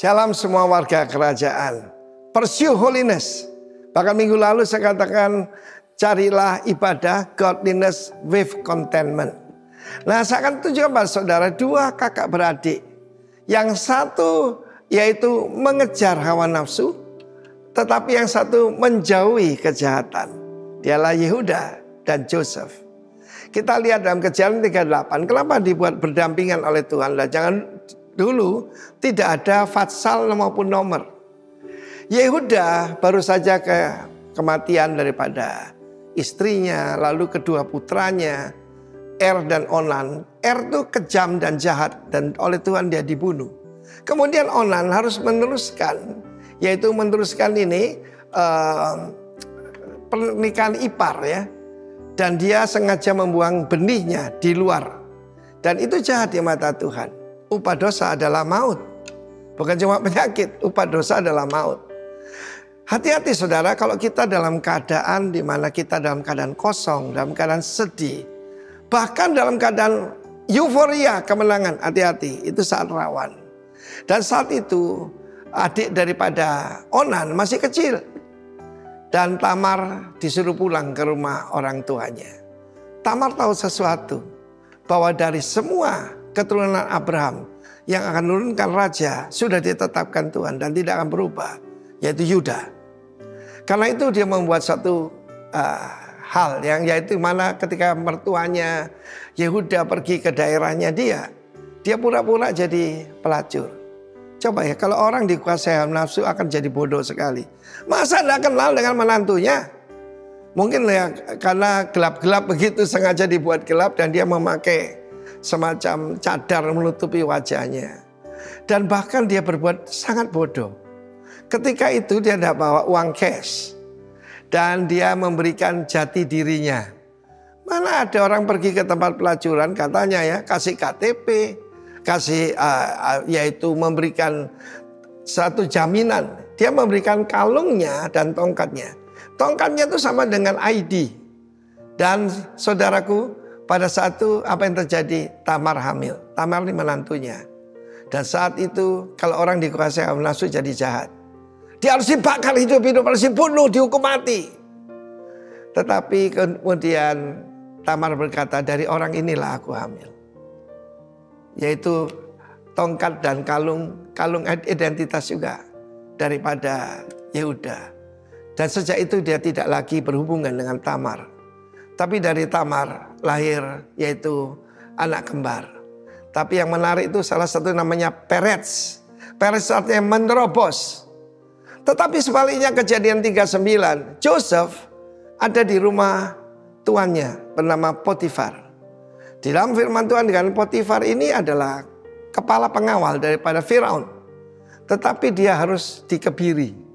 Shalom semua warga kerajaan. Pursue holiness. Bahkan minggu lalu saya katakan carilah ibadah godliness with contentment. Nah, saya akan tunjukkan pada saudara dua kakak beradik. Yang satu yaitu mengejar hawa nafsu, tetapi yang satu menjauhi kejahatan. Dialah Yehuda dan Joseph. Kita lihat dalam Kejadian 38, kenapa dibuat berdampingan oleh Tuhan. Nah, jangan dulu tidak ada fatsal maupun nomor. Yehuda baru saja kematian daripada istrinya, lalu kedua putranya, Er dan Onan. Er itu kejam dan jahat dan oleh Tuhan dia dibunuh. Kemudian Onan harus meneruskan, yaitu meneruskan ini pernikahan ipar ya. Dan dia sengaja membuang benihnya di luar. Dan itu jahat di mata Tuhan. Upah dosa adalah maut. Bukan cuma penyakit, upah dosa adalah maut. Hati-hati saudara, kalau kita dalam keadaan di mana kita dalam keadaan kosong, dalam keadaan sedih, bahkan dalam keadaan euforia kemenangan, hati-hati, itu saat rawan. Dan saat itu adik daripada Onan masih kecil. Dan Tamar disuruh pulang ke rumah orang tuanya. Tamar tahu sesuatu, bahwa dari semua keturunan Abraham yang akan menurunkan raja sudah ditetapkan Tuhan dan tidak akan berubah, yaitu Yuda. Karena itu dia membuat satu hal yang yaitu mana ketika mertuanya Yehuda pergi ke daerahnya dia pura-pura jadi pelacur. Coba ya, kalau orang dikuasai hawa nafsu akan jadi bodoh sekali. Masa tidak kenal dengan menantunya? Mungkin ya karena gelap-gelap begitu sengaja dibuat gelap dan dia memakai semacam cadar menutupi wajahnya. Dan bahkan dia berbuat sangat bodoh. Ketika itu dia tidak bawa uang cash. Dan dia memberikan jati dirinya. Mana ada orang pergi ke tempat pelacuran katanya ya kasih KTP. Kasih yaitu memberikan satu jaminan. Dia memberikan kalungnya dan tongkatnya. Tongkatnya itu sama dengan ID. Dan saudaraku, pada saat itu apa yang terjadi? Tamar hamil. Tamar ini menantunya. Dan saat itu kalau orang dikuasai hawa nafsu jadi jahat. Dia harus dibakar hidup-hidup, harus dibunuh, dihukum mati. Tetapi kemudian Tamar berkata, dari orang inilah aku hamil. Yaitu tongkat dan kalung identitas juga daripada Yehuda. Dan sejak itu dia tidak lagi berhubungan dengan Tamar. Tapi dari Tamar lahir yaitu anak kembar. Tapi yang menarik itu salah satu namanya Perez. Perez artinya menerobos. Tetapi sebaliknya Kejadian 39, Joseph ada di rumah tuannya bernama Potifar. Di dalam firman Tuhan dengan Potifar ini adalah kepala pengawal daripada Firaun. Tetapi dia harus dikebiri.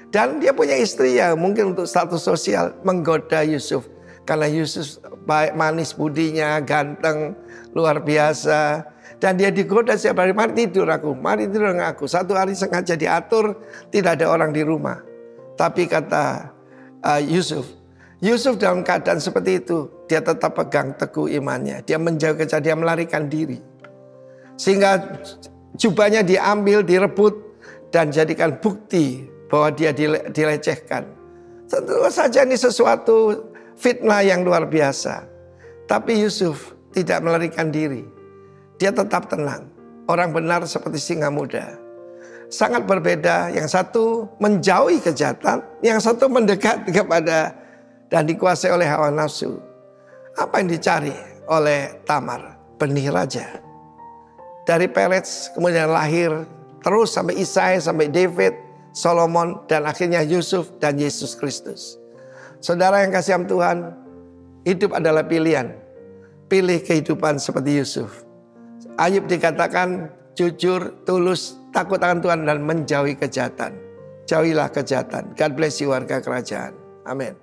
Dan dia punya istri ya mungkin untuk status sosial menggoda Yusuf. Karena Yusuf baik manis budinya, ganteng, luar biasa. Dan dia digoda setiap hari, mari tidur dengan aku. Satu hari sengaja diatur, tidak ada orang di rumah. Tapi kata Yusuf dalam keadaan seperti itu, dia tetap pegang teguh imannya. Dia menjauh kejahatan, dia melarikan diri. Sehingga jubahnya diambil, direbut, dan jadikan bukti bahwa dia dilecehkan. Tentu saja ini sesuatu fitnah yang luar biasa. Tapi Yusuf tidak melarikan diri. Dia tetap tenang. Orang benar seperti singa muda. Sangat berbeda, yang satu menjauhi kejahatan, yang satu mendekat kepada dan dikuasai oleh hawa nafsu. Apa yang dicari oleh Tamar? Benih raja. Dari Perez kemudian lahir terus sampai Isai, sampai David, Solomon, dan akhirnya Yusuf dan Yesus Kristus. Saudara yang kasih Tuhan, hidup adalah pilihan. Pilih kehidupan seperti Yusuf. Ayub dikatakan jujur, tulus, takut akan Tuhan dan menjauhi kejahatan. Jauhilah kejahatan. God bless you warga kerajaan. Amin.